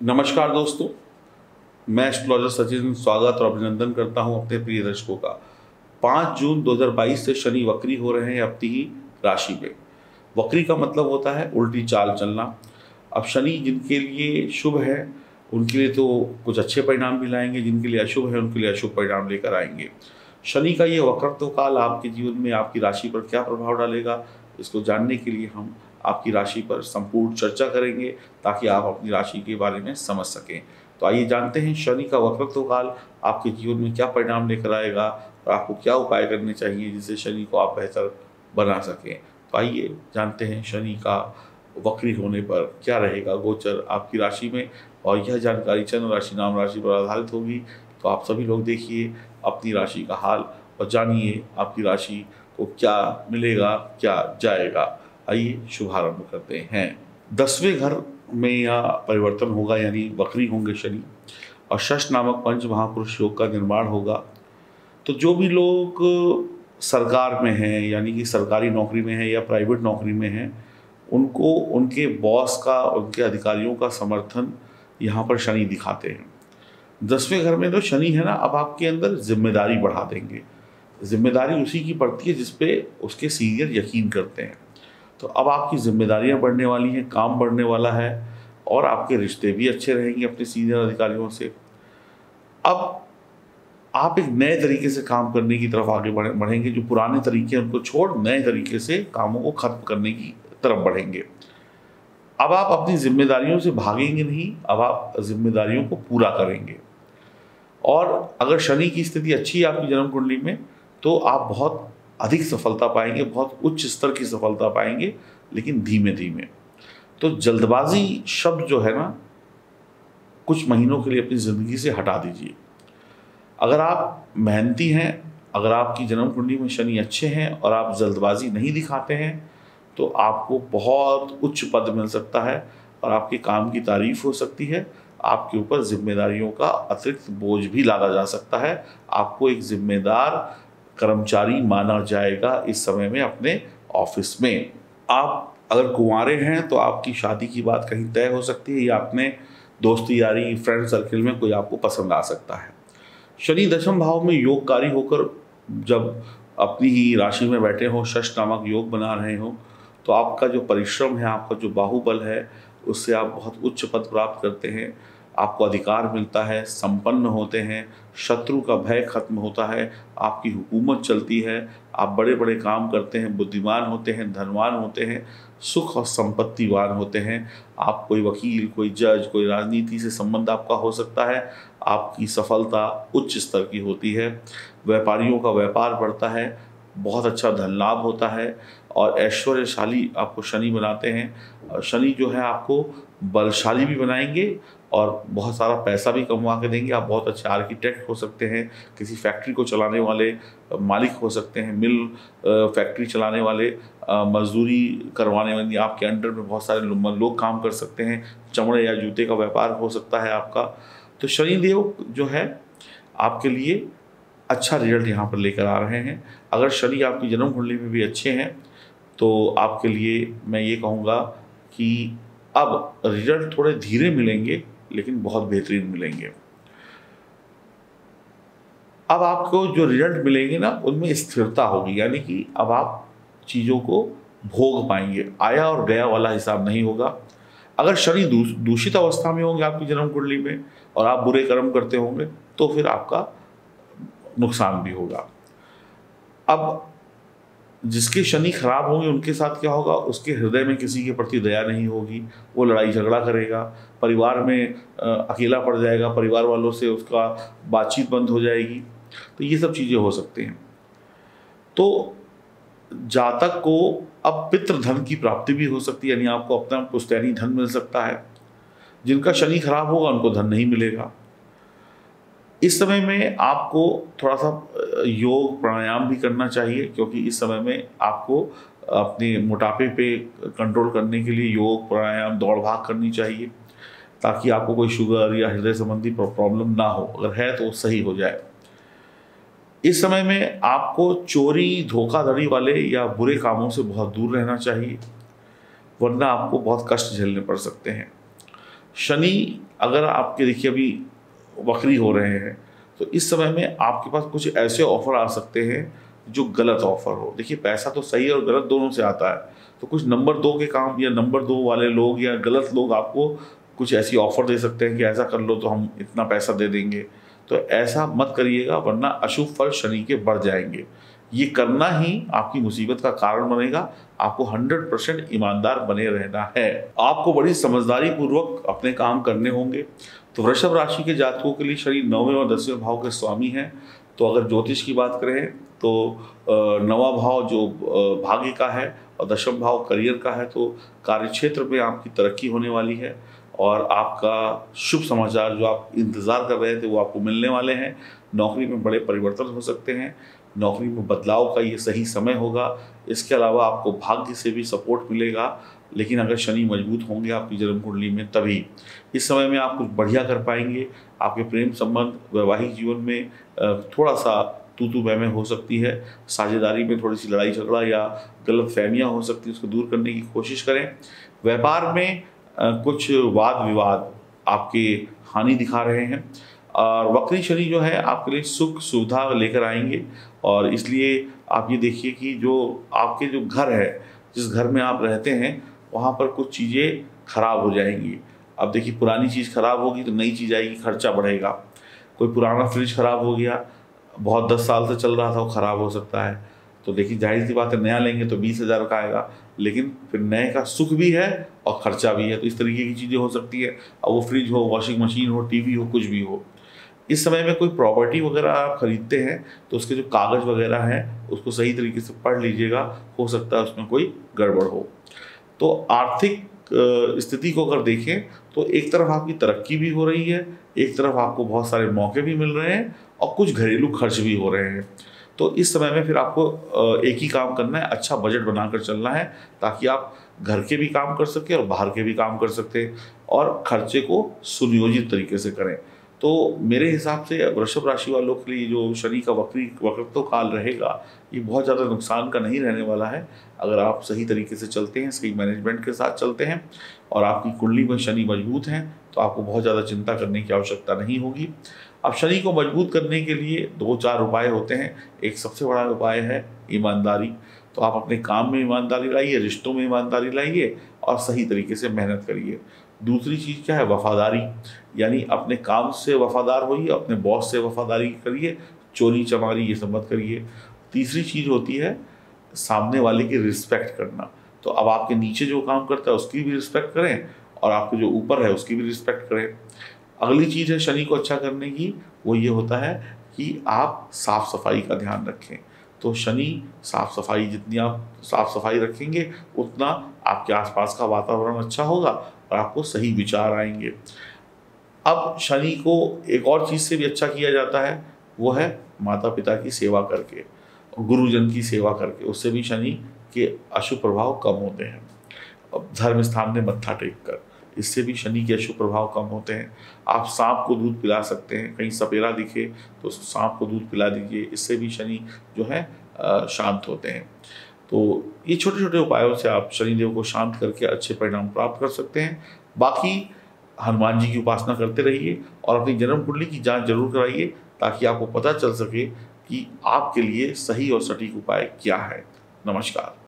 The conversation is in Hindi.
नमस्कार दोस्तों, मैं एस्ट्रोलॉजर सचिन स्वागत और अभिनंदन करता हूं अपने प्रिय दर्शकों का। 5 जून 2022 से शनि वक्री हो रहे हैं अपनी ही राशि में। वक्री का मतलब होता है उल्टी चाल चलना। अब शनि जिनके लिए शुभ है उनके लिए तो कुछ अच्छे परिणाम भी लाएंगे, जिनके लिए अशुभ है उनके लिए अशुभ परिणाम लेकर आएंगे। शनि का ये वक्रत्व काल आपके जीवन में आपकी राशि पर क्या प्रभाव डालेगा, इसको जानने के लिए हम आपकी राशि पर संपूर्ण चर्चा करेंगे ताकि आप अपनी राशि के बारे में समझ सकें। तो आइए जानते हैं शनि का वक्रत्व काल आपके जीवन में क्या परिणाम लेकर आएगा और आपको क्या उपाय करने चाहिए जिससे शनि को आप बेहतर बना सकें। तो आइए जानते हैं शनि का वक्री होने पर क्या रहेगा गोचर आपकी राशि में। और यह जानकारी चंद्र राशि नाम राशि पर आधारित होगी। तो आप सभी लोग देखिए अपनी राशि का हाल और जानिए आपकी राशि को क्या मिलेगा, क्या जाएगा। आइए शुभारंभ करते हैं। 10वें घर में यह परिवर्तन होगा, यानी वक्री होंगे शनि और शश नामक पंच महापुरुष योग का निर्माण होगा। तो जो भी लोग सरकार में हैं, यानी कि सरकारी नौकरी में है या प्राइवेट नौकरी में हैं, उनको उनके बॉस का, उनके अधिकारियों का समर्थन यहाँ पर शनि दिखाते हैं। 10वें घर में तो शनि है ना, अब आपके अंदर जिम्मेदारी बढ़ा देंगे। जिम्मेदारी उसी की पड़ती है जिसपे उसके सीनियर यकीन करते हैं। तो अब आपकी जिम्मेदारियां बढ़ने वाली हैं, काम बढ़ने वाला है और आपके रिश्ते भी अच्छे रहेंगे अपने सीनियर अधिकारियों से। अब आप एक नए तरीके से काम करने की तरफ आगे बढ़ेंगे। जो पुराने तरीके हैं उनको छोड़ नए तरीके से कामों को खत्म करने की तरफ बढ़ेंगे। अब आप अपनी जिम्मेदारियों से भागेंगे नहीं, अब आप जिम्मेदारियों को पूरा करेंगे। और अगर शनि की स्थिति अच्छी है आपकी जन्म कुंडली में तो आप बहुत अधिक सफलता पाएंगे, बहुत उच्च स्तर की सफलता पाएंगे, लेकिन धीमे धीमे। तो जल्दबाजी शब्द जो है ना, कुछ महीनों के लिए अपनी ज़िंदगी से हटा दीजिए। अगर आप मेहनती हैं, अगर आपकी जन्म कुंडली में शनि अच्छे हैं और आप जल्दबाजी नहीं दिखाते हैं तो आपको बहुत उच्च पद मिल सकता है और आपके काम की तारीफ हो सकती है। आपके ऊपर जिम्मेदारियों का अतिरिक्त बोझ भी लादा जा सकता है। आपको एक जिम्मेदार कर्मचारी माना जाएगा इस समय में अपने ऑफिस में। आप अगर कुंवारे हैं तो आपकी शादी की बात कहीं तय हो सकती है या अपने दोस्ती यारी फ्रेंड सर्किल में कोई आपको पसंद आ सकता है। शनि 10वें भाव में योगकारी होकर जब अपनी ही राशि में बैठे हों, शश नामक योग बना रहे हों, तो आपका जो परिश्रम है, आपका जो बाहुबल है, उससे आप बहुत उच्च पद प्राप्त करते हैं। आपको अधिकार मिलता है, संपन्न होते हैं, शत्रु का भय खत्म होता है, आपकी हुकूमत चलती है, आप बड़े बड़े काम करते हैं, बुद्धिमान होते हैं, धनवान होते हैं, सुख और संपत्तिवान होते हैं। आप कोई वकील, कोई जज, कोई राजनीति से संबंध आपका हो सकता है। आपकी सफलता उच्च स्तर की होती है। व्यापारियों का व्यापार बढ़ता है, बहुत अच्छा धन लाभ होता है और ऐश्वर्यशाली आपको शनि बनाते हैं। शनि जो है आपको बलशाली भी बनाएंगे और बहुत सारा पैसा भी कमवा के देंगे। आप बहुत अच्छे आर्किटेक्ट हो सकते हैं, किसी फैक्ट्री को चलाने वाले मालिक हो सकते हैं, मिल फैक्ट्री चलाने वाले, मजदूरी करवाने वाले, आपके अंडर में बहुत सारे लोग काम कर सकते हैं, चमड़े या जूते का व्यापार हो सकता है आपका। तो शनिदेव जो है आपके लिए अच्छा रिजल्ट यहाँ पर लेकर आ रहे हैं। अगर शनि आपकी जन्म कुंडली में भी अच्छे हैं तो आपके लिए मैं ये कहूँगा कि अब रिजल्ट थोड़े धीरे मिलेंगे लेकिन बहुत बेहतरीन मिलेंगे। अब आपको जो रिजल्ट मिलेंगे ना, उनमें स्थिरता होगी, यानी कि अब आप चीज़ों को भोग पाएंगे। आया और गया वाला हिसाब नहीं होगा। अगर शनि दूषित अवस्था में होंगे आपकी जन्म कुंडली में और आप बुरे कर्म करते होंगे तो फिर आपका नुकसान भी होगा। अब जिसके शनि खराब होंगे उनके साथ क्या होगा, उसके हृदय में किसी के प्रति दया नहीं होगी, वो लड़ाई झगड़ा करेगा, परिवार में अकेला पड़ जाएगा, परिवार वालों से उसका बातचीत बंद हो जाएगी। तो ये सब चीज़ें हो सकती हैं। तो जातक को अब पितृधन की प्राप्ति भी हो सकती है, यानी आपको अपना पुश्तैनी धन मिल सकता है। जिनका शनि खराब होगा उनको धन नहीं मिलेगा। इस समय में आपको थोड़ा सा योग प्राणायाम भी करना चाहिए, क्योंकि इस समय में आपको अपने मोटापे पे कंट्रोल करने के लिए योग प्राणायाम दौड़ भाग करनी चाहिए ताकि आपको कोई शुगर या हृदय संबंधी प्रॉब्लम ना हो। अगर है तो सही हो जाए। इस समय में आपको चोरी, धोखाधड़ी वाले या बुरे कामों से बहुत दूर रहना चाहिए, वरना आपको बहुत कष्ट झेलने पड़ सकते हैं। शनि अगर आपके देखिए अभी वक्री हो रहे हैं तो इस समय में आपके पास कुछ ऐसे ऑफर आ सकते हैं जो गलत ऑफर हो। देखिए पैसा तो सही और गलत दोनों से आता है, तो कुछ नंबर 2 के काम या नंबर 2 वाले लोग या गलत लोग आपको कुछ ऐसी ऑफर दे सकते हैं कि ऐसा कर लो तो हम इतना पैसा दे देंगे। तो ऐसा मत करिएगा, वरना अशुभ फल शनि के बढ़ जाएंगे। ये करना ही आपकी मुसीबत का कारण बनेगा। आपको 100% ईमानदार बने रहना है। आपको बड़ी समझदारी पूर्वक अपने काम करने होंगे। तो वृषभ राशि के जातकों के लिए शनि 9वें और 10वें भाव के स्वामी हैं। तो अगर ज्योतिष की बात करें तो 9वां भाव जो भाग्य का है और 10वां भाव करियर का है, तो कार्यक्षेत्र में आपकी तरक्की होने वाली है और आपका शुभ समाचार जो आप इंतज़ार कर रहे थे वो आपको मिलने वाले हैं। नौकरी में बड़े परिवर्तन हो सकते हैं, नौकरी में बदलाव का ये सही समय होगा। इसके अलावा आपको भाग्य से भी सपोर्ट मिलेगा, लेकिन अगर शनि मजबूत होंगे आपकी जन्म कुंडली में तभी इस समय में आप कुछ बढ़िया कर पाएंगे। आपके प्रेम संबंध वैवाहिक जीवन में थोड़ा सा तू मैं हो सकती है, साझेदारी में थोड़ी सी लड़ाई झगड़ा या गलत फहमियाँ हो सकती है, उसको दूर करने की कोशिश करें। व्यापार में कुछ वाद विवाद आपके हानि दिखा रहे हैं और वक्री शनि जो है आपके लिए सुख सुविधा लेकर आएंगे। और इसलिए आप ये देखिए कि जो आपके जो घर है, जिस घर में आप रहते हैं, वहाँ पर कुछ चीज़ें खराब हो जाएंगी। अब देखिए पुरानी चीज़ खराब होगी तो नई चीज़ आएगी, खर्चा बढ़ेगा। कोई पुराना फ्रिज खराब हो गया, बहुत 10 साल से चल रहा था, वो ख़राब हो सकता है। तो देखिए जाहिर सी बात है, नया लेंगे तो 20,000 का आएगा, लेकिन फिर नए का सुख भी है और ख़र्चा भी है। तो इस तरीके की चीज़ें हो सकती है। अब वो फ्रिज हो, वॉशिंग मशीन हो, टीवी हो, कुछ भी हो। इस समय में कोई प्रॉपर्टी वगैरह आप खरीदते हैं तो उसके जो कागज़ वगैरह हैं उसको सही तरीके से पढ़ लीजिएगा, हो सकता है उसमें कोई गड़बड़ हो। तो आर्थिक स्थिति को अगर देखें तो एक तरफ आपकी तरक्की भी हो रही है, एक तरफ आपको बहुत सारे मौके भी मिल रहे हैं और कुछ घरेलू खर्च भी हो रहे हैं। तो इस समय में फिर आपको एक ही काम करना है, अच्छा बजट बनाकर चलना है ताकि आप घर के भी काम कर सकें और बाहर के भी काम कर सकते हैं और खर्चे को सुनियोजित तरीके से करें। तो मेरे हिसाब से वृषभ राशि वालों के लिए जो शनि का वक्रत्व काल रहेगा, ये बहुत ज़्यादा नुकसान का नहीं रहने वाला है। अगर आप सही तरीके से चलते हैं, सही मैनेजमेंट के साथ चलते हैं और आपकी कुंडली में शनि मजबूत हैं, तो आपको बहुत ज़्यादा चिंता करने की आवश्यकता नहीं होगी। अब शनि को मजबूत करने के लिए 2-4 उपाय होते हैं। एक सबसे बड़ा उपाय है ईमानदारी। तो आप अपने काम में ईमानदारी लाइए, रिश्तों में ईमानदारी लाइए और सही तरीके से मेहनत करिए। दूसरी चीज़ क्या है? वफादारी, यानी अपने काम से वफादार होइए, अपने बॉस से वफादारी करिए, चोरी चमारी ये सब मत करिए। तीसरी चीज़ होती है सामने वाले की रिस्पेक्ट करना। तो अब आपके नीचे जो काम करता है उसकी भी रिस्पेक्ट करें और आपके जो ऊपर है उसकी भी रिस्पेक्ट करें। अगली चीज़ है शनि को अच्छा करने की, वो ये होता है कि आप साफ सफाई का ध्यान रखें। तो शनि साफ सफाई, जितनी आप साफ सफाई रखेंगे उतना आपके आसपास का वातावरण अच्छा होगा और आपको सही विचार आएंगे। अब शनि को एक और चीज़ से भी अच्छा किया जाता है, वो है माता पिता की सेवा करके, गुरुजन की सेवा करके, उससे भी शनि के अशुभ प्रभाव कम होते हैं। अब धर्म स्थान में मत्था टेक कर, इससे भी शनि के अशुभ प्रभाव कम होते हैं। आप सांप को दूध पिला सकते हैं, कहीं सपेरा दिखे तो सांप को दूध पिला दीजिए, इससे भी शनि जो है शांत होते हैं। तो ये छोटे छोटे उपायों से आप शनिदेव को शांत करके अच्छे परिणाम प्राप्त कर सकते हैं। बाकी हनुमान जी की उपासना करते रहिए और अपनी जन्म कुंडली की जांच जरूर कराइए ताकि आपको पता चल सके कि आपके लिए सही और सटीक उपाय क्या है। नमस्कार।